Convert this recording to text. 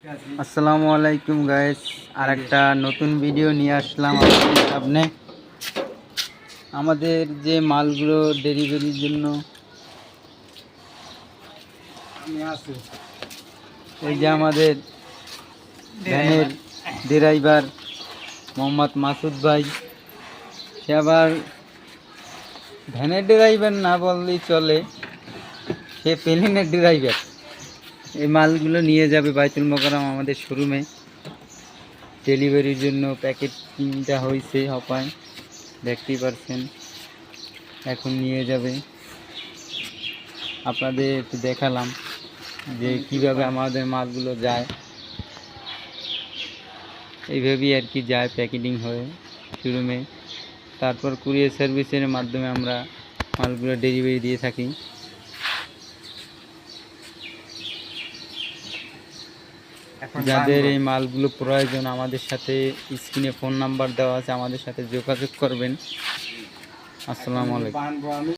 আসসালামু আলাইকুম গাইস, আর একটা নতুন ভিডিও নিয়ে আসলাম আপনাদের সামনে। আমাদের যে মালগুলো ডেলিভারির জন্য এই যে আমাদের ভ্যানের ড্রাইভার মোহাম্মদ মাসুদ ভাই, সে আবার ভ্যানের ড্রাইভার না বললেই চলে, সে প্লেনের ড্রাইভার। এই মালগুলো নিয়ে যাবে বাইতুল মোকাররম আমাদের শোরুমে ডেলিভারির জন্য। প্যাকেটিংটা হয়েছে হপায়, দেখতেই পারছেন। এখন নিয়ে যাবে, আপনাদের একটু দেখালাম যে কিভাবে আমাদের মালগুলো যায়। এইভাবেই আর কি যায় প্যাকেটিং হয়ে শোরুমে, তারপর কুরিয়ার সার্ভিসের মাধ্যমে আমরা মালগুলো ডেলিভারি দিয়ে থাকি। যাদের এই মালগুলো প্রয়োজন আমাদের সাথে স্ক্রিনে ফোন নাম্বার দেওয়া আছে, আমাদের সাথে যোগাযোগ করবেন। আসসালামু আলাইকুম।